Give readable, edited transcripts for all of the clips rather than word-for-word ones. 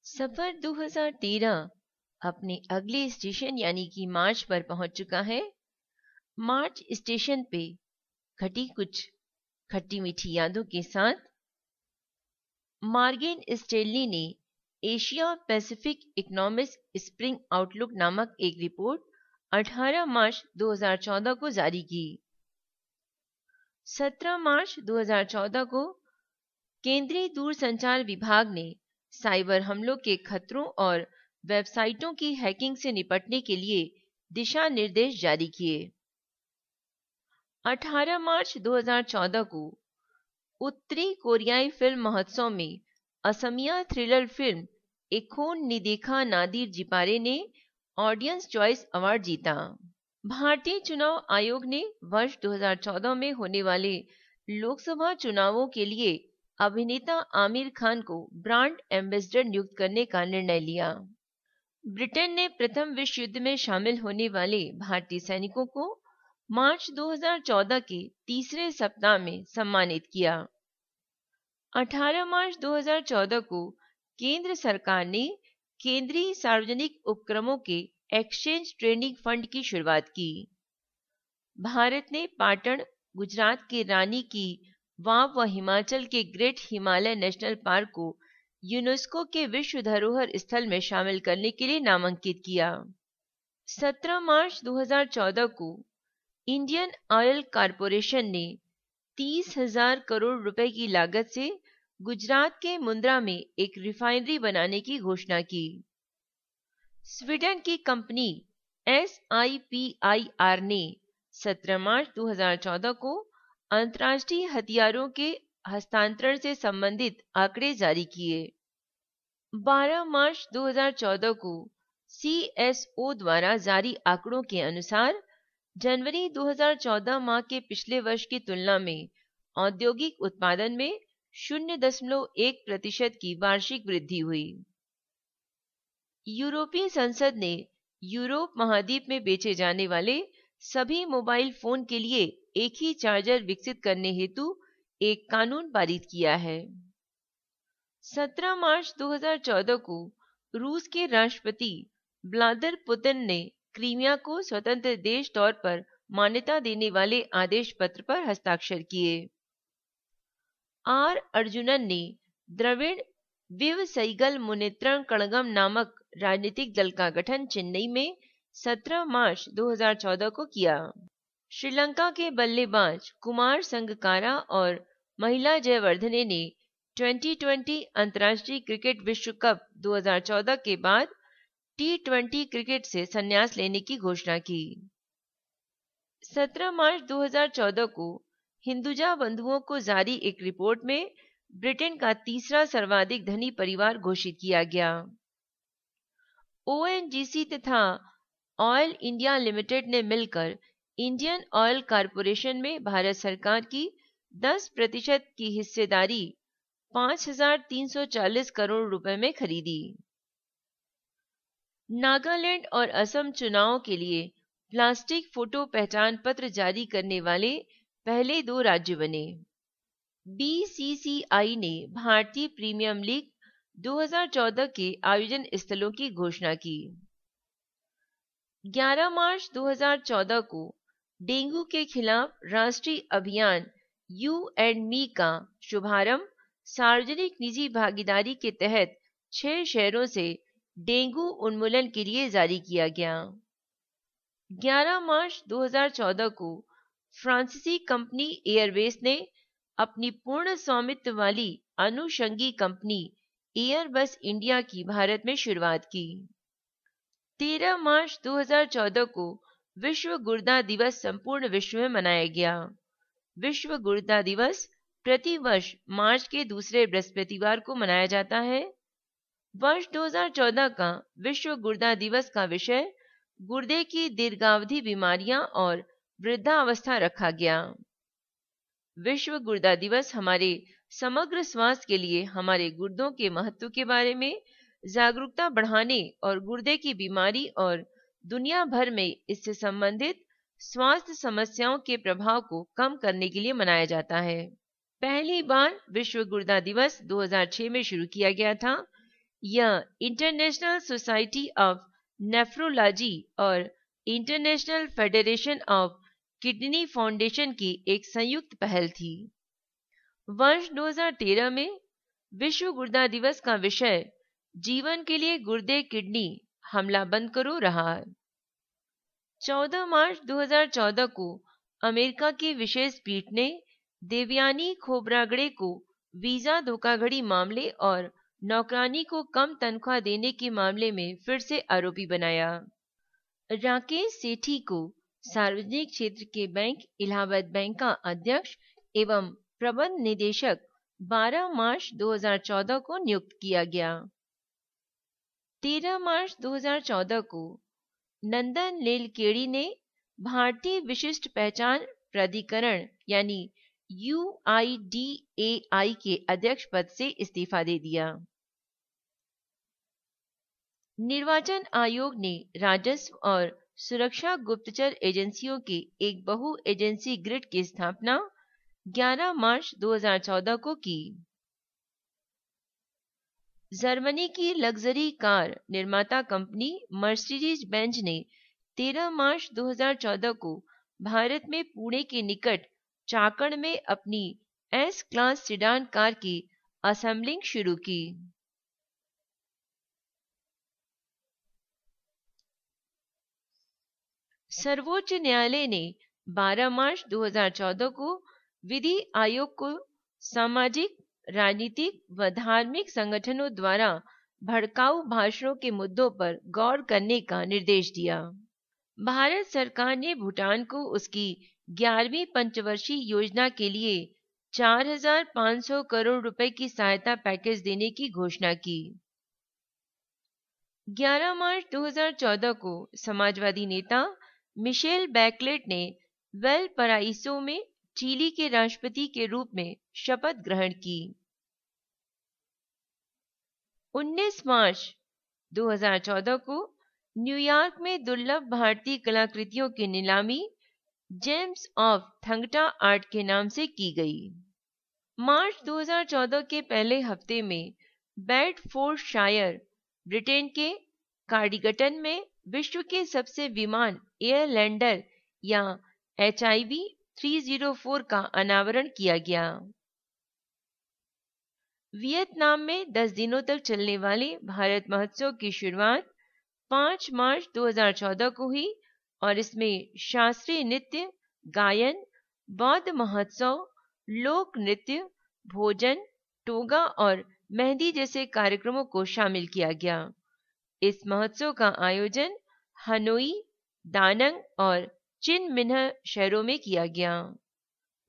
सफर 2013 अपने अगले स्टेशन यानी कि मार्च पर पहुंच चुका है। मार्च स्टेशन पे घटी कुछ खट्टी मीठी यादों के साथ मॉर्गन स्टैनली ने Asia Pacific economic spring outlook नामक एक रिपोर्ट 18 मार्च 2014 को जारी की। 17 मार्च 2014 को केंद्रीय दूरसंचार विभाग ने साइबर हमलों के खतरों और वेबसाइटों की हैकिंग से निपटने के लिए दिशा निर्देश जारी किए। 18 मार्च 2014 को उत्तरी कोरियाई फिल्म महोत्सव में असमिया थ्रिलर फिल्म एखोन निदेखा नादिर जिपारे ने ऑडियंस चॉइस अवार्ड जीता। भारतीय चुनाव आयोग ने वर्ष 2014 में होने वाले लोकसभा चुनावों के लिए अभिनेता आमिर खान को ब्रांड एम्बेसडर नियुक्त करने का निर्णय लिया। ब्रिटेन ने प्रथम विश्व युद्ध में शामिल होने वाले भारतीय सैनिकों को मार्च 2014 के तीसरे सप्ताह में सम्मानित किया। 18 मार्च 2014 को केंद्र सरकार ने केंद्रीय सार्वजनिक उपक्रमों के एक्सचेंज ट्रेडिंग फंड की शुरुआत की। भारत ने पाटन, गुजरात के रानी की वाव व हिमाचल के ग्रेट हिमालय नेशनल पार्क को यूनेस्को के विश्व धरोहर स्थल में शामिल करने के लिए नामांकित किया। 17 मार्च 2014 को इंडियन ऑयल कॉरपोरेशन ने 30,000 करोड़ रुपए की लागत से गुजरात के मुंद्रा में एक रिफाइनरी बनाने की घोषणा की। स्वीडन की कंपनी SIPIR ने 17 मार्च 2014 को अंतर्राष्ट्रीय हथियारों के हस्तांतरण से संबंधित आंकड़े जारी किए। 12 मार्च 2014 को CSO द्वारा जारी आंकड़ों के अनुसार जनवरी 2014 माह के पिछले वर्ष की तुलना में औद्योगिक उत्पादन में 0.1% की वार्षिक वृद्धि हुई। यूरोपीय संसद ने यूरोप महाद्वीप में बेचे जाने वाले सभी मोबाइल फोन के लिए एक ही चार्जर विकसित करने हेतु एक कानून पारित किया है। 17 मार्च 2014 को रूस के राष्ट्रपति व्लादिमीर पुतिन ने क्रीमिया को स्वतंत्र देश तौर पर मान्यता देने वाले आदेश पत्र पर हस्ताक्षर किए। आर अर्जुनन ने द्रविड़ विवसैगल मुनेत्रम कड़गम नामक राजनीतिक दल का गठन चेन्नई में 17 मार्च 2014 को किया। श्रीलंका के बल्लेबाज कुमार संगकारा और महिला जयवर्धने ने 2020 अंतर्राष्ट्रीय क्रिकेट विश्व कप 2014 के बाद T20 क्रिकेट से संन्यास लेने की घोषणा की। 17 मार्च 2014 को हिंदुजा बंधुओं को जारी एक रिपोर्ट में ब्रिटेन का तीसरा सर्वाधिक धनी परिवार घोषित किया गया। ONGC तथा ऑयल इंडिया लिमिटेड ने मिलकर इंडियन ऑयल कॉरपोरेशन में भारत सरकार की 10% की हिस्सेदारी 5,340 करोड़ रुपए में खरीदी। नागालैंड और असम चुनावों के लिए प्लास्टिक फोटो पहचान पत्र जारी करने वाले पहले 2 राज्य बने। BCCI ने भारतीय प्रीमियम लीग 2014 के आयोजन स्थलों की घोषणा की। 11 मार्च 2014 को डेंगू के खिलाफ राष्ट्रीय अभियान यू एंड मी का शुभारंभ सार्वजनिक निजी भागीदारी के तहत 6 शहरों से डेंगू उन्मूलन के लिए जारी किया गया। 11 मार्च 2014 को फ्रांसीसी कंपनी एयरवेज ने अपनी पूर्ण स्वामित्व वाली अनुषंगी कंपनी एयरबस इंडिया की भारत में शुरुआत की। 13 मार्च 2014 को विश्व गुर्दा दिवस संपूर्ण विश्व में मनाया गया। विश्व गुर्दा दिवस प्रति वर्ष मार्च के दूसरे बृहस्पतिवार को मनाया जाता है। वर्ष 2014 का विश्व गुर्दा दिवस का विषय गुर्दे की दीर्घावधि बीमारियां और वृद्धावस्था रखा गया। विश्व गुर्दा दिवस हमारे समग्र स्वास्थ्य के लिए हमारे गुर्दों के महत्व के बारे में जागरूकता बढ़ाने और गुर्दे की बीमारी और दुनिया भर में इससे संबंधित स्वास्थ्य समस्याओं के प्रभाव को कम करने के लिए मनाया जाता है। पहली बार विश्व गुर्दा दिवस 2006 में शुरू किया गया था। यह इंटरनेशनल सोसाइटी ऑफ नेफ्रोलॉजी और international federation of kidney foundation की एक संयुक्त पहल थी। वर्ष 2013 में विश्व गुर्दा दिवस का विषय जीवन के लिए गुर्दे किडनी हमला बंद करो रहा। 14 मार्च 2014 को अमेरिका की विशेष पीठ ने देवयानी खोब्रागड़े को वीजा धोखाधड़ी मामले और नौकरानी को कम तनख्वाह देने के मामले में फिर से आरोपी बनाया। राकेश सेठी को सार्वजनिक क्षेत्र के बैंक इलाहाबाद बैंक का अध्यक्ष एवं प्रबंध निदेशक 12 मार्च 2014 को नियुक्त किया गया। 13 मार्च 2014 को नंदन नीलकेणी ने भारतीय विशिष्ट पहचान प्राधिकरण यानी UIDAI के अध्यक्ष पद से इस्तीफा दे दिया। निर्वाचन आयोग ने राजस्व और सुरक्षा गुप्तचर एजेंसियों के एक बहु एजेंसी ग्रिड की स्थापना 11 मार्च 2014 को की। जर्मनी की लग्जरी कार निर्माता कंपनी मर्सिडीज बेंज ने 13 मार्च 2014 को भारत में पुणे के निकट चाकण में अपनी एस क्लास सिडान कार की असेंबलिंग शुरू की। सर्वोच्च न्यायालय ने 12 मार्च 2014 को विधि आयोग को सामाजिक, राजनीतिक व धार्मिक संगठनों द्वारा भड़काऊ भाषणों के मुद्दों पर गौर करने का निर्देश दिया। भारत सरकार ने भूटान को उसकी 11वीं पंचवर्षीय योजना के लिए 4,500 करोड़ रुपए की सहायता पैकेज देने की घोषणा की। 11 मार्च 2014 को समाजवादी नेता मिशेल बैकलेट ने वेलपराइसो में चिली के राष्ट्रपति के रूप में शपथ ग्रहण की। 19 मार्च 2014 को न्यूयॉर्क में दुर्लभ भारतीय कलाकृतियों की नीलामी जेम्स ऑफ थंगटा आर्ट के नाम से की गई। मार्च 2014 के पहले हफ्ते में बेडफोर्डशायर ब्रिटेन के कार्डिगटन में विश्व के सबसे विमान एयरलैंडर या HIV 304 का अनावरण किया गया। वियतनाम में 10 दिनों तक चलने वाले भारत महोत्सव की शुरुआत 5 मार्च 2014 को हुई और इसमें शास्त्रीय नृत्य, गायन, बौद्ध महोत्सव, लोक नृत्य, भोजन, टोगा और मेहंदी जैसे कार्यक्रमों को शामिल किया गया। इस महोत्सव का आयोजन हनोई, दानंग और चिन मिन्ह शहरों में किया गया।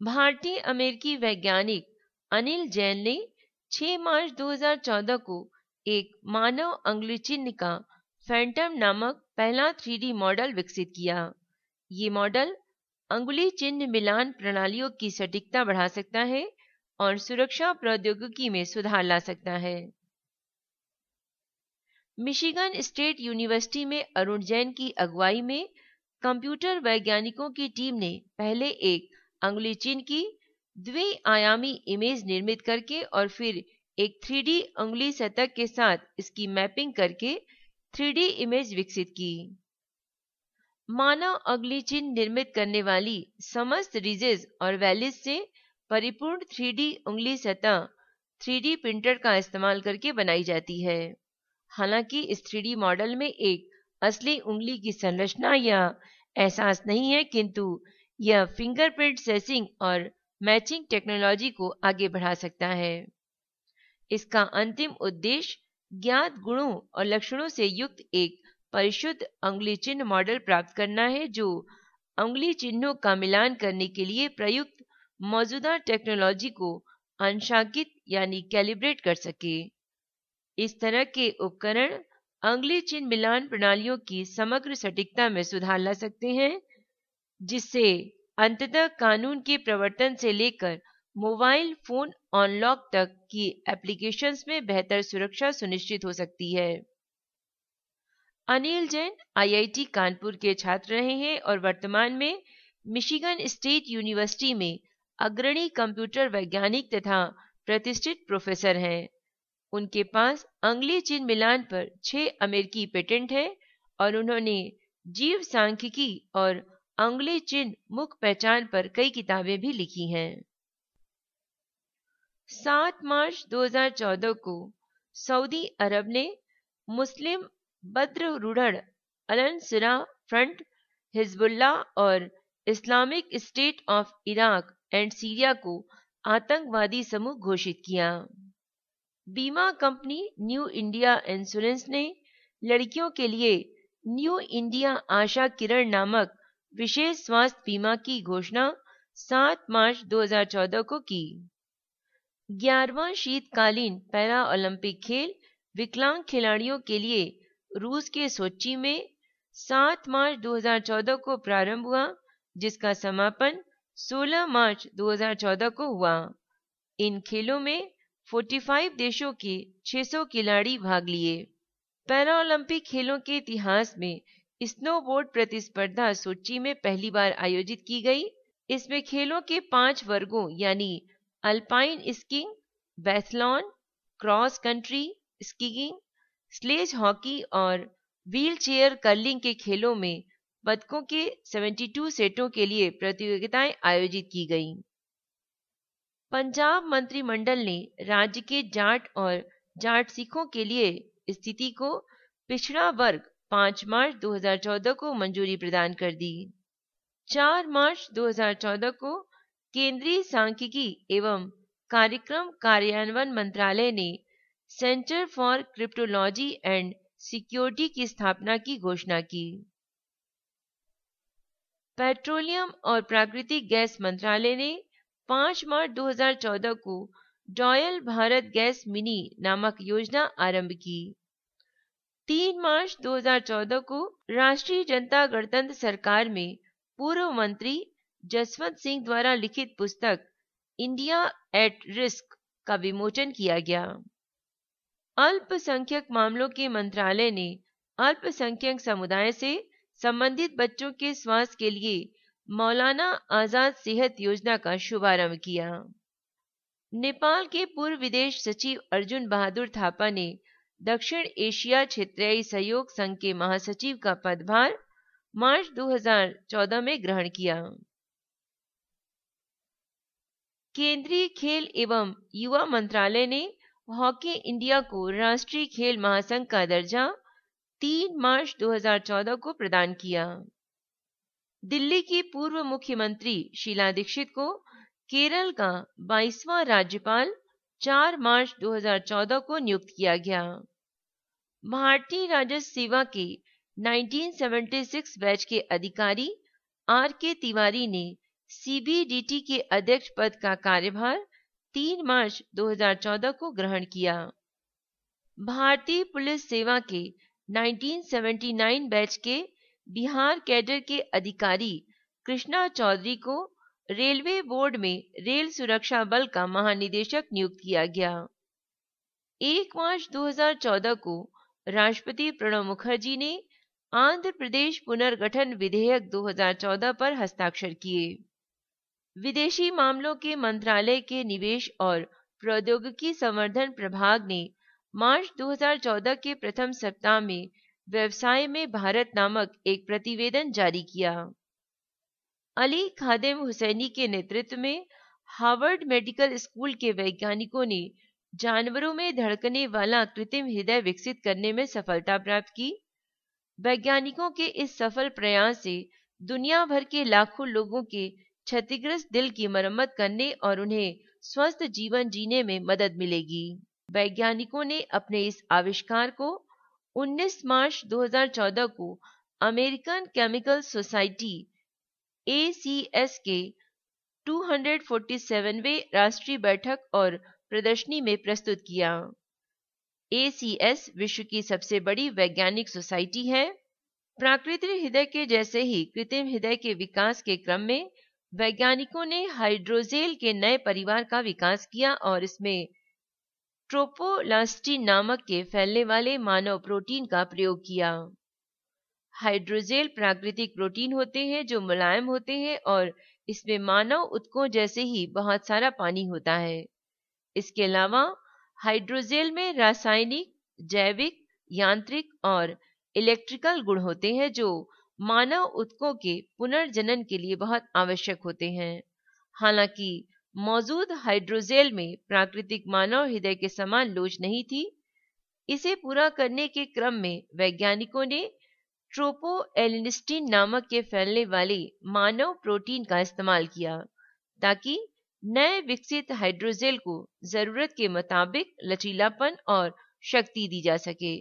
भारतीय अमेरिकी वैज्ञानिक अनिल जैन ने 6 मार्च 2014 को एक मानव अंगुली चिन्ह का फैंटम नामक पहला 3D मॉडल विकसित किया। ये मॉडल अंगुली चिन्ह मिलान प्रणालियों की सटीकता बढ़ा सकता है और सुरक्षा प्रौद्योगिकी में सुधार ला सकता है। मिशिगन स्टेट यूनिवर्सिटी में अरुण जैन की अगुवाई में कंप्यूटर वैज्ञानिकों की टीम ने पहले एक अंगुली चिन्ह की द्विआयामी इमेज निर्मित करके और फिर एक 3D अंगुली सतह के साथ इसकी मैपिंग करके 3D इमेज विकसित की। मानव अंगुली चिन्ह निर्मित करने वाली समस्त रिजेस और वैलिस से परिपूर्ण 3D उंगली सतह 3D प्रिंटर का इस्तेमाल करके बनाई जाती है। हालांकि इस 3D मॉडल में एक असली उंगली की संरचना या एहसास नहीं है, किंतु यह फिंगरप्रिंट सेंसिंग और मैचिंग टेक्नोलॉजी को आगे बढ़ा सकता है। इसका अंतिम उद्देश्य ज्ञात गुणों और लक्षणों से युक्त एक परिशुद्ध अंगुली चिन्ह मॉडल प्राप्त करना है जो अंगुली चिन्हों का मिलान करने के लिए प्रयुक्त मौजूदा टेक्नोलॉजी को अंशांकित यानी कैलिब्रेट कर सके। इस तरह के उपकरण अंगुली चिन्ह मिलान प्रणालियों की समग्र सटीकता में सुधार ला सकते हैं, जिससे अंततः कानून के प्रवर्तन से लेकर मोबाइल फोन अनलॉक तक की एप्लीकेशंस में बेहतर सुरक्षा सुनिश्चित हो सकती है। अनिल जैन IIT कानपुर के छात्र रहे हैं और वर्तमान में मिशिगन स्टेट यूनिवर्सिटी में अग्रणी कंप्यूटर वैज्ञानिक तथा प्रतिष्ठित प्रोफेसर हैं। उनके पास अंगुली चिन्ह मिलान पर 6 अमेरिकी पेटेंट है और उन्होंने जीव सांख्यिकी और अंगुली चिन्ह मुख पहचान पर कई किताबें भी लिखी हैं। 7 मार्च 2014 को सऊदी अरब ने मुस्लिम बद्रुरुढ़ अल-नुसरा फ्रंट, हिजबुल्लाह और Islamic state of Iraq and Syria को आतंकवादी समूह घोषित किया। बीमा कंपनी न्यू इंडिया इंश्योरेंस ने लड़कियों के लिए न्यू इंडिया आशा किरण नामक विशेष स्वास्थ्य बीमा की घोषणा 7 मार्च 2014 को की। 11वां शीतकालीन पैरा ओलंपिक खेल विकलांग खिलाड़ियों के लिए रूस के सोची में 7 मार्च 2014 को प्रारंभ हुआ, जिसका समापन 16 मार्च 2014 को हुआ। इन खेलों में 45 देशों के 600 खिलाड़ी भाग लिए। पैरा ओलंपिक खेलों के इतिहास में स्नोबोर्ड प्रतिस्पर्धा सोची में पहली बार आयोजित की गई। इसमें खेलों के 5 वर्गों यानी alpine skiing, biathlon, cross country skiing, sledge hockey और व्हीलचेयर कर्लिंग के खेलों में पदकों के 72 सेटों के लिए प्रतियोगिताएं आयोजित की गईं। पंजाब मंत्रिमंडल ने राज्य के जाट और जाट सिखों के लिए स्थिति को पिछड़ा वर्ग 5 मार्च 2014 को मंजूरी प्रदान कर दी। 4 मार्च 2014 को केंद्रीय सांख्यिकी एवं कार्यक्रम कार्यान्वयन मंत्रालय ने centre for cryptology and security की स्थापना की घोषणा की। पेट्रोलियम और प्राकृतिक गैस मंत्रालय ने 5 मार्च 2014 को डॉयल भारत गैस मिनी नामक योजना आरंभ की। 3 मार्च 2014 को राष्ट्रीय जनता गणतंत्र सरकार में पूर्व मंत्री जसवंत सिंह द्वारा लिखित पुस्तक इंडिया एट रिस्क का विमोचन किया गया। अल्पसंख्यक मामलों के मंत्रालय ने अल्पसंख्यक समुदाय से संबंधित बच्चों के स्वास्थ्य के लिए मौलाना आजाद सेहत योजना का शुभारंभ किया। नेपाल के पूर्व विदेश सचिव अर्जुन बहादुर थापा ने दक्षिण एशिया क्षेत्रीय सहयोग संघ के महासचिव का पदभार मार्च 2014 में ग्रहण किया। केंद्रीय खेल एवं युवा मंत्रालय ने हॉकी इंडिया को राष्ट्रीय खेल महासंघ का दर्जा 3 मार्च 2014 को प्रदान किया। दिल्ली की पूर्व मुख्यमंत्री शीला दीक्षित को केरल का 22वां राज्यपाल 4 मार्च 2014 को नियुक्त किया गया। भारतीय राजस्व सेवा के 1976 बैच के अधिकारी आर के तिवारी ने सीबीडीटी के अध्यक्ष पद का कार्यभार 3 मार्च 2014 को ग्रहण किया। भारतीय पुलिस सेवा के 1979 बैच के बिहार कैडर के अधिकारी कृष्णा चौधरी को रेलवे बोर्ड में रेल सुरक्षा बल का महानिदेशक नियुक्त किया गया। 1 मार्च 2014 को राष्ट्रपति प्रणब मुखर्जी ने आंध्र प्रदेश पुनर्गठन विधेयक 2014 पर हस्ताक्षर किए। विदेशी मामलों के मंत्रालय के निवेश और प्रौद्योगिकी संवर्धन प्रभाग ने मार्च 2014 के प्रथम सप्ताह में व्यवसाय में भारत नामक एक प्रतिवेदन जारी किया। अली खादिम हुसैनी के नेतृत्व में हार्वर्ड मेडिकल स्कूल के वैज्ञानिकों ने जानवरों में धड़कने वाला कृत्रिम हृदय विकसित करने में सफलता प्राप्त की। वैज्ञानिकों के इस सफल प्रयास से दुनिया भर के लाखों लोगों के क्षतिग्रस्त दिल की मरम्मत करने और उन्हें स्वस्थ जीवन जीने में मदद मिलेगी। वैज्ञानिकों ने अपने इस आविष्कार को 19 मार्च 2014 को अमेरिकन केमिकल सोसाइटी ACS के 247वें राष्ट्रीय बैठक और प्रदर्शनी में प्रस्तुत किया। ACS विश्व की सबसे बड़ी वैज्ञानिक सोसाइटी है। प्राकृतिक हृदय के जैसे ही कृत्रिम हृदय के विकास के क्रम में वैज्ञानिकों ने हाइड्रोजेल के नए परिवार का विकास किया और इसमें ट्रोपोलास्टिन नामक के फैलने वाले मानव प्रोटीन का प्रयोग किया। हाइड्रोजेल प्राकृतिक प्रोटीन होते हैं जो मुलायम होते हैं और इसमें मानव ऊतकों जैसे ही बहुत सारा पानी होता है। इसके अलावा हाइड्रोजेल में रासायनिक, जैविक, यांत्रिक और इलेक्ट्रिकल गुण होते हैं जो मानव ऊतकों के पुनर्जनन के लिए बहुत आवश्यक होते हैं। हालांकि मौजूद हाइड्रोजेल में प्राकृतिक मानव हृदय के समान लोच नहीं थी। इसे पूरा करने के क्रम में वैज्ञानिकों ने ट्रोपोएलिनिस्टिन नामक के फैलने वाले मानव प्रोटीन का इस्तेमाल किया ताकि नए विकसित हाइड्रोजेल को जरूरत के मुताबिक लचीलापन और शक्ति दी जा सके,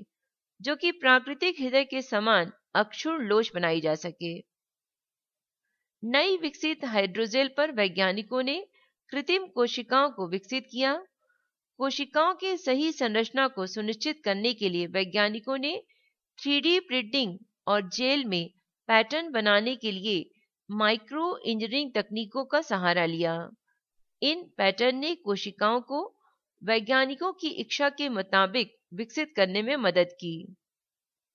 जो कि प्राकृतिक हृदय के समान अक्षुण्ण लोच बनाई जा सके। नई विकसित हाइड्रोजेल पर वैज्ञानिकों ने कृत्रिम कोशिकाओं को विकसित किया। कोशिकाओं की सही संरचना को सुनिश्चित करने के लिए वैज्ञानिकों ने 3D प्रिंटिंग और जेल में पैटर्न बनाने के लिए माइक्रो इंजीनियरिंग तकनीकों का सहारा लिया। इन पैटर्न ने कोशिकाओं को वैज्ञानिकों की इच्छा के मुताबिक विकसित करने में मदद की।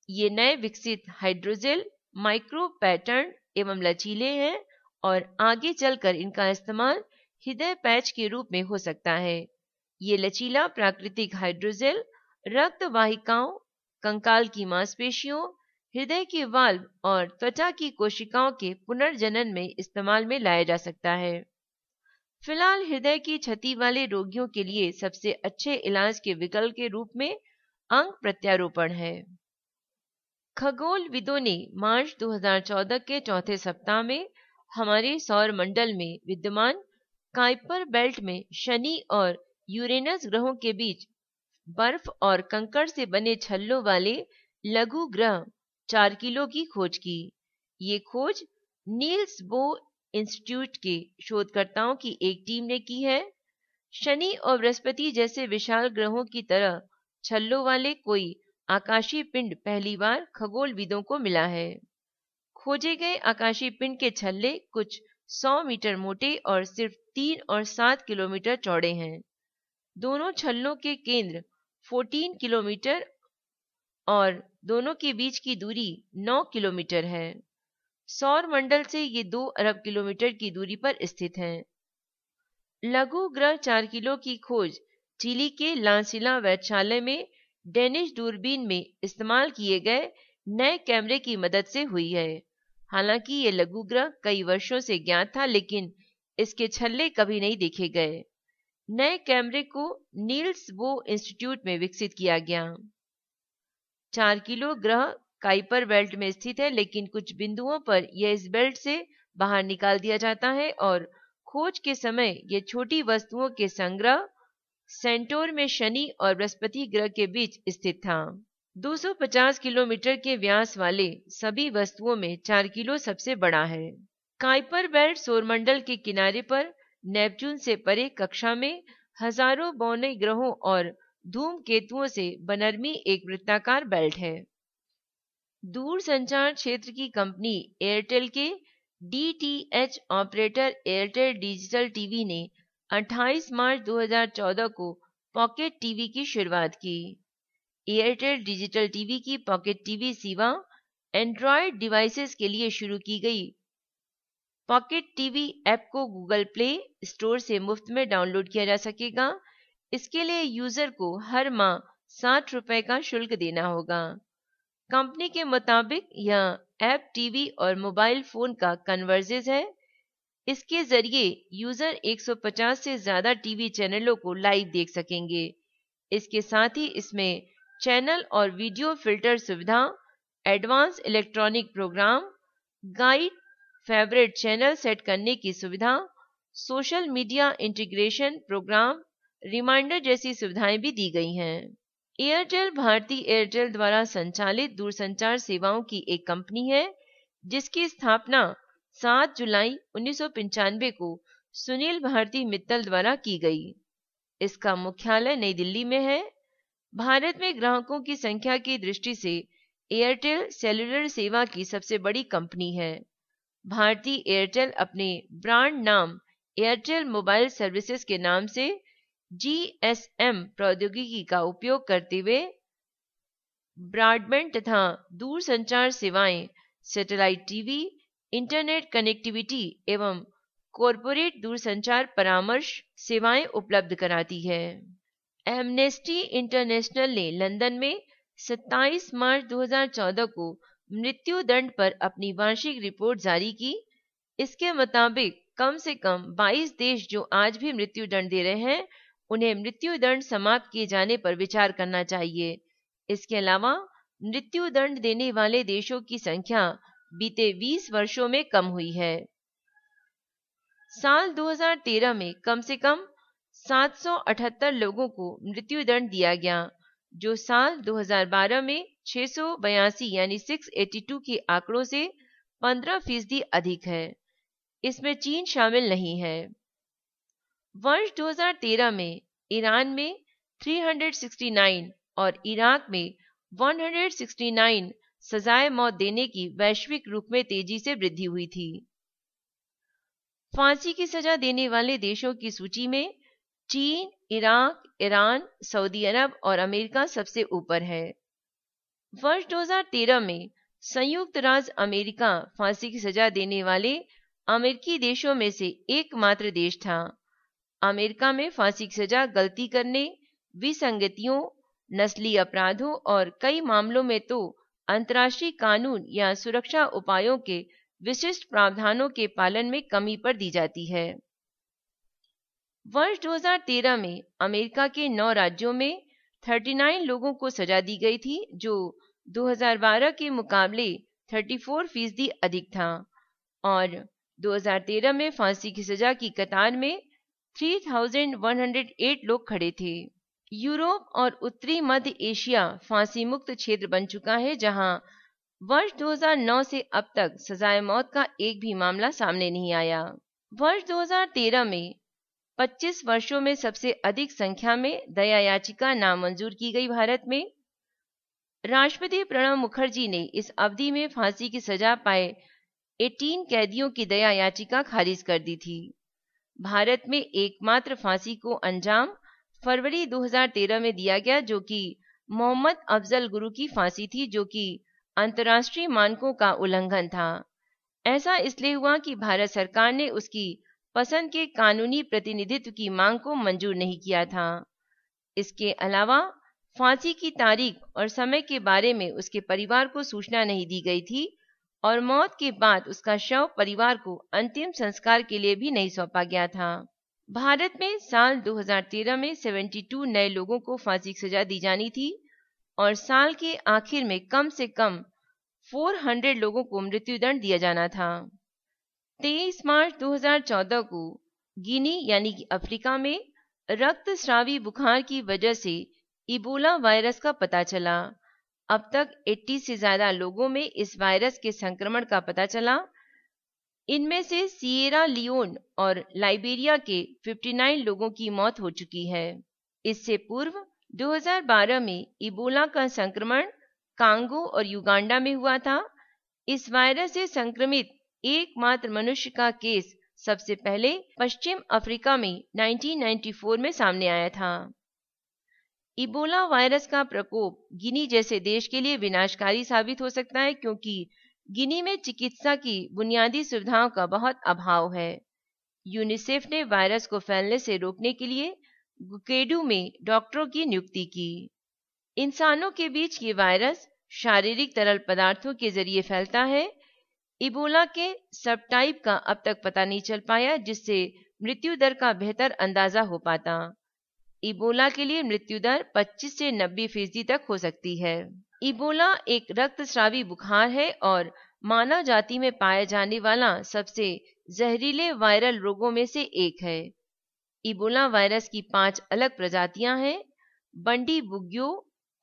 ये नए विकसित हाइड्रोजेल माइक्रो पैटर्न एवं लचीले हैं और आगे चलकर इनका इस्तेमाल हृदय पैच के रूप में हो सकता है। ये लचीला प्राकृतिक हाइड्रोजेल रक्त वाहिकाओं, कंकाल की मांसपेशियों, हृदय के वाल्व और त्वचा की कोशिकाओं के पुनर्जनन में इस्तेमाल में लाया जा सकता है। फिलहाल हृदय की क्षति वाले रोगियों के लिए सबसे अच्छे इलाज के विकल्प के रूप में अंग प्रत्यारोपण है। खगोलविदों ने मार्च 2014 के चौथे सप्ताह में हमारे सौर मंडल में विद्यमान काइपर बेल्ट में शनि और यूरेनस ग्रहों के बीच बर्फ और कंकड़ से बने छल्लों वाले लघु ग्रह चारकिलो की खोज की। ये खोज नील्स बो इंस्टीट्यूट के शोधकर्ताओं की एक टीम ने की है। शनि और बृहस्पति जैसे विशाल ग्रहों की तरह छल्लों वाले कोई आकाशीय पिंड पहली बार खगोलविदों को मिला है। खोजे गए आकाशीय पिंड के छल्ले कुछ 100 मीटर मोटे और सिर्फ 3 और 7 किलोमीटर चौड़े हैं। दोनों छल्लों के केंद्र 14 किलोमीटर और दोनों के बीच की दूरी 9 किलोमीटर है। सौर मंडल से ये 2 अरब किलोमीटर की दूरी पर स्थित हैं। लघु ग्रह चारकिलो की खोज चिली के लांसिला वेधशाला में डेनिश दूरबीन में इस्तेमाल किए गए नए कैमरे की मदद से हुई है। हालांकि ये लघु ग्रह कई वर्षों से ज्ञात था, लेकिन इसके छल्ले कभी नहीं देखे गए। नए कैमरे को नील्स बो इंस्टीट्यूट में विकसित किया गया। चारकिलो ग्रह काइपर बेल्ट में स्थित है, लेकिन कुछ बिंदुओं पर यह इस बेल्ट से बाहर निकाल दिया जाता है और खोज के समय ये छोटी वस्तुओं के संग्रह सेंटोर में शनि और बृहस्पति ग्रह के बीच स्थित था। 250 किलोमीटर के व्यास वाले सभी वस्तुओं में चारकिलो सबसे बड़ा है। काइपर बेल्ट सौरमंडल के किनारे पर नेपच्यून से परे कक्षा में हजारों बौने ग्रहों और धूमकेतुओं से बनरमी एक वृत्ताकार बेल्ट है। दूरसंचार क्षेत्र की कंपनी एयरटेल के DTH operator Airtel digital TV ने 28 मार्च 2014 को पॉकेट टीवी की शुरुआत की। एयरटेल डिजिटल टीवी की पॉकेट टीवी सेवा एंड्रॉयड डिवाइसेस के लिए शुरू की गई। पॉकेट टीवी ऐप को गूगल प्ले स्टोर से मुफ्त में डाउनलोड किया जा सकेगा। इसके लिए यूजर को हर माह 60 रुपए का शुल्क देना होगा। कंपनी के मुताबिक यह ऐप टीवी और मोबाइल फोन का कन्वर्जेंस है। इसके जरिए यूजर 150 से ज्यादा टीवी चैनलों को लाइव देख सकेंगे। इसके साथ ही इसमें चैनल और वीडियो फिल्टर सुविधा, advance electronic program, guide, favourite channel set करने की सुविधा, social media integration program, reminder जैसी सुविधाएं भी दी गई हैं। एयरटेल भारती एयरटेल द्वारा संचालित दूरसंचार सेवाओं की एक कंपनी है, जिसकी स्थापना 7 जुलाई 1995 को सुनील भारती मित्तल द्वारा की गई। इसका मुख्यालय नई दिल्ली में है। भारत में ग्राहकों की संख्या की दृष्टि से एयरटेल सेल्युलर सेवा की सबसे बड़ी कंपनी है। भारती एयरटेल अपने ब्रांड नाम एयरटेल मोबाइल सर्विसेज के नाम से जीएसएम प्रौद्योगिकी का उपयोग करते हुए ब्रॉडबैंड तथा दूरसंचार सेवाएं, सैटेलाइट टीवी, इंटरनेट कनेक्टिविटी एवं कॉरपोरेट दूरसंचार परामर्श सेवाएं उपलब्ध कराती है। एमनेस्टी इंटरनेशनल ने लंदन में 27 मार्च 2014 को मृत्यु दंड पर अपनी वार्षिक रिपोर्ट जारी की। इसके मुताबिक कम से कम 22 देश जो आज भी मृत्यु दंड दे रहे हैं, उन्हें मृत्यु दंड समाप्त किए जाने पर विचार करना चाहिए। इसके अलावा मृत्यु दंड देने वाले देशों की संख्या बीते 20 वर्षों में कम हुई है। साल 2013 में कम से कम 778 लोगों को मृत्यु दंड दिया गया, जो साल 2012 में 682 यानी 682 के आंकड़ों से 15% अधिक है। इसमें चीन शामिल नहीं है। वर्ष 2013 में ईरान में 369 और इराक में 169 सजाए मौत देने की वैश्विक रूप में तेजी से वृद्धि हुई थी। फांसी की सजा देने वाले देशों की सूची में चीन, इराक, ईरान, सऊदी अरब और अमेरिका सबसे ऊपर है। वर्ष 2013 में संयुक्त राज्य अमेरिका फांसी की सजा देने वाले अमेरिकी देशों में से एकमात्र देश था। अमेरिका में फांसी की सजा गलती करने, विसंगतियों, नस्ली अपराधों और कई मामलों में तो अंतर्राष्ट्रीय कानून या सुरक्षा उपायों के विशिष्ट प्रावधानों के पालन में कमी पर दी जाती है। वर्ष 2013 में अमेरिका के 9 राज्यों में 39 लोगों को सजा दी गई थी, जो 2012 के मुकाबले 34% अधिक था और 2013 में फांसी की सजा की कतार में 3108 लोग खड़े थे। यूरोप और उत्तरी मध्य एशिया फांसी मुक्त क्षेत्र बन चुका है, जहां वर्ष 2009 से अब तक सजाए मौत का एक भी मामला सामने नहीं आया। वर्ष 2013 में 25 वर्षों में सबसे अधिक संख्या में दया याचिका नामंजूर की गई। भारत में राष्ट्रपति प्रणब मुखर्जी ने इस अवधि में फांसी की सजा पाए 18 कैदियों की दया याचिका खारिज कर दी थी। भारत में एकमात्र फांसी को अंजाम फरवरी 2013 में दिया गया, जो कि मोहम्मद अफजल गुरु की फांसी थी, जो कि अंतर्राष्ट्रीय मानकों का उल्लंघन था। ऐसा इसलिए हुआ कि भारत सरकार ने उसकी पसंद के कानूनी प्रतिनिधित्व की मांग को मंजूर नहीं किया था। इसके अलावा फांसी की तारीख और समय के बारे में उसके परिवार को सूचना नहीं दी गई थी और मौत के बाद उसका शव परिवार को अंतिम संस्कार के लिए भी नहीं सौंपा गया था। भारत में साल 2013 में 72 नए लोगों को फांसी की सजा दी जानी थी और साल के आखिर में कम से कम 400 लोगों को मृत्युदंड दिया जाना था। 23 मार्च 2014 को गिनी यानी कि अफ्रीका में रक्तस्रावी बुखार की वजह से इबोला वायरस का पता चला। अब तक 80 से ज्यादा लोगों में इस वायरस के संक्रमण का पता चला। इनमें से सिएरा लियोन और लाइबेरिया के 59 लोगों की मौत हो चुकी है। इससे पूर्व 2012 में इबोला का संक्रमण कांगो और युगांडा में हुआ था। इस वायरस से संक्रमित एकमात्र मनुष्य का केस सबसे पहले पश्चिम अफ्रीका में 1994 में सामने आया था। इबोला वायरस का प्रकोप गिनी जैसे देश के लिए विनाशकारी साबित हो सकता है, क्योंकि गिनी में चिकित्सा की बुनियादी सुविधाओं का बहुत अभाव है। यूनिसेफ ने वायरस को फैलने से रोकने के लिए गुकेडू में डॉक्टरों की नियुक्ति की। इंसानों के बीच ये वायरस शारीरिक तरल पदार्थों के जरिए फैलता है। इबोला के सबटाइप का अब तक पता नहीं चल पाया, जिससे मृत्यु दर का बेहतर अंदाजा हो पाता। इबोला के लिए मृत्यु दर 25 से 90% तक हो सकती है। इबोला एक रक्तस्रावी बुखार है और मानव जाति में पाया जाने वाला सबसे जहरीले वायरल रोगों में से एक है। इबोला वायरस की 5 अलग प्रजातियां हैं: बंडी बुग्यो,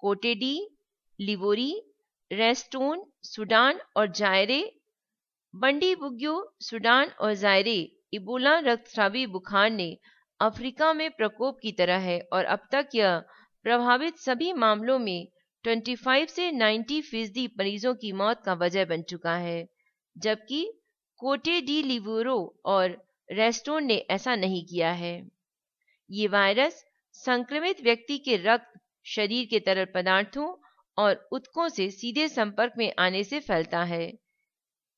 कोटेडी, लिवोरी, रेस्टोन, सूडान और जायरे। बंडी बुग्यो, सूडान और जायरे इबोला रक्तस्रावी बुखार ने अफ्रीका में प्रकोप की तरह है और अब तक यह प्रभावित सभी मामलों में 25 से 90% मरीजों की मौत का वजह बन चुका है, जबकि कोटे डी लिवोरो और रेस्टोन ने ऐसा नहीं किया है। ये वायरस संक्रमित व्यक्ति के रक्त, शरीर के तरल पदार्थों और ऊतकों से सीधे संपर्क में आने से फैलता है।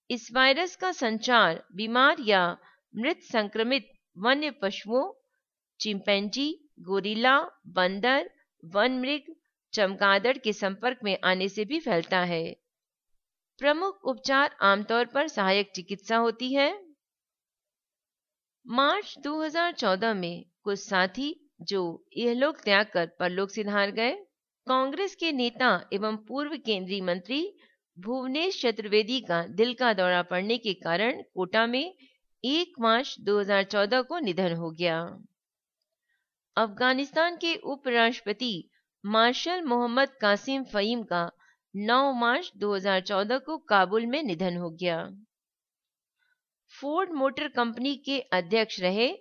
इस वायरस का संचार बीमार या मृत संक्रमित वन्य पशुओं, चिंपैंजी, गोरिल्ला, बंदर, वन मृग, चमगादड़ के संपर्क में आने से भी फैलता है। प्रमुख उपचार आमतौर पर सहायक चिकित्सा होती है। मार्च 2014 में कुछ साथी जो इहलोक त्याग कर परलोक सिधार गए। कांग्रेस के नेता एवं पूर्व केंद्रीय मंत्री भुवनेश चतुर्वेदी का दिल का दौरा पड़ने के कारण कोटा में 1 मार्च 2014 को निधन हो गया। अफगानिस्तान के उपराष्ट्रपति मार्शल मोहम्मद कासिम फहीम का 9 मार्च 2014 को काबुल में निधन हो गया। फोर्ड मोटर कंपनी के अध्यक्ष रहे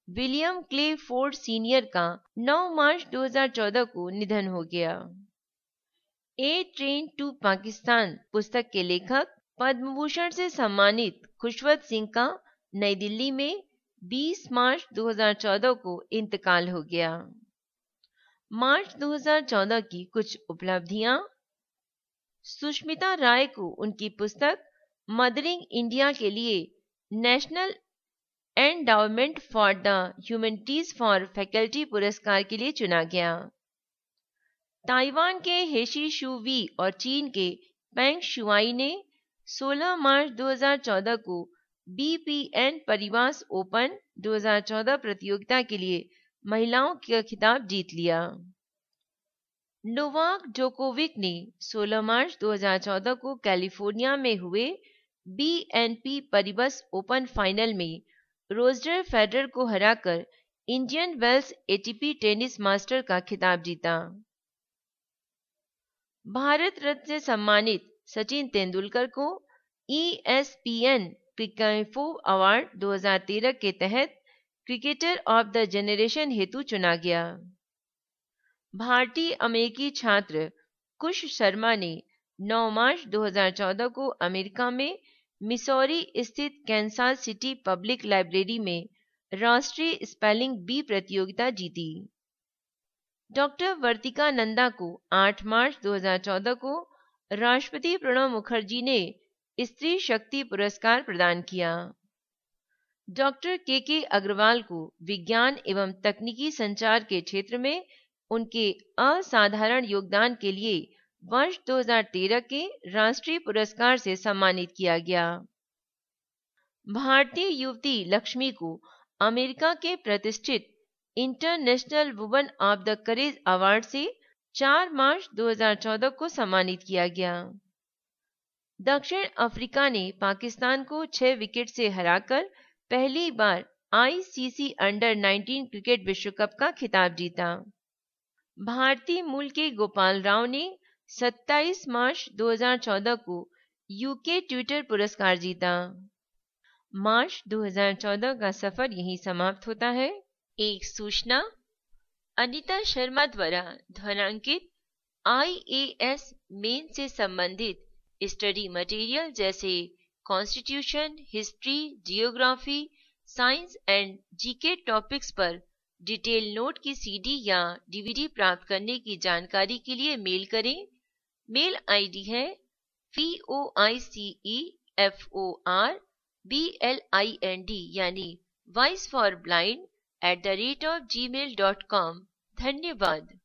विलियम क्ले फोर्ड सीनियर का 9 मार्च 2014 को निधन हो गया। ए ट्रेन टू पाकिस्तान पुस्तक के लेखक पद्म भूषण से सम्मानित खुशवंत सिंह का नई दिल्ली में 20 मार्च 2014 को इंतकाल हो गया। मार्च 2014 की कुछ उपलब्धियां: सुष्मिता राय को उनकी पुस्तक मदरिंग इंडिया के लिए national endowment for the humanities for faculty पुरस्कार के लिए चुना गया। ताइवान के हेशी शू वी और चीन के पेंग शुआई ने 16 मार्च 2014 को बीपीएन परिवास ओपन 2014 प्रतियोगिता के लिए महिलाओं का खिताब जीत लिया। नोवाक जोकोविक ने 16 मार्च 2014 को कैलिफोर्निया में हुए बीएनपी परिबस ओपन फाइनल में रोजर फेडरर को हराकर Indian Wells ATP tennis master का खिताब जीता। भारत रत्न से सम्मानित सचिन तेंदुलकर को ESPN क्रिकेइंफो अवार्ड 2013 के तहत क्रिकेटर ऑफ द जनरेशन हेतु चुना गया। भारतीय अमेरिकी छात्र कुश शर्मा ने 9 मार्च 2014 को अमेरिका में मिसौरी स्थित कैंसास सिटी पब्लिक लाइब्रेरी में राष्ट्रीय स्पेलिंग बी प्रतियोगिता जीती। डॉक्टर वर्तिका नंदा को 8 मार्च 2014 को राष्ट्रपति प्रणब मुखर्जी ने स्त्री शक्ति पुरस्कार प्रदान किया। डॉक्टर के अग्रवाल को विज्ञान एवं तकनीकी संचार के क्षेत्र में उनके असाधारण योगदान के लिए वर्ष 2013 के राष्ट्रीय पुरस्कार से सम्मानित किया गया। भारतीय युवती लक्ष्मी को अमेरिका के प्रतिष्ठित international woman of the courage award से 4 मार्च 2014 को सम्मानित किया गया। दक्षिण अफ्रीका ने पाकिस्तान को 6 विकेट से हराकर पहली बार आईसीसी अंडर 19 क्रिकेट विश्व कप का खिताब जीता। भारतीय मूल के गोपाल राव ने 27 मार्च 2014 को यूके ट्विटर पुरस्कार जीता। मार्च 2014 का सफर यहीं समाप्त होता है। एक सूचना, अनीता शर्मा द्वारा ध्वनांकित IAS मेन से संबंधित स्टडी मटेरियल जैसे constitution, history, geography, science and GK topics पर डिटेल नोट की CD या DVD प्राप्त करने की जानकारी के लिए मेल करें। मेल आईडी है voiceforblind यानी voice for blind @gmail.com। धन्यवाद।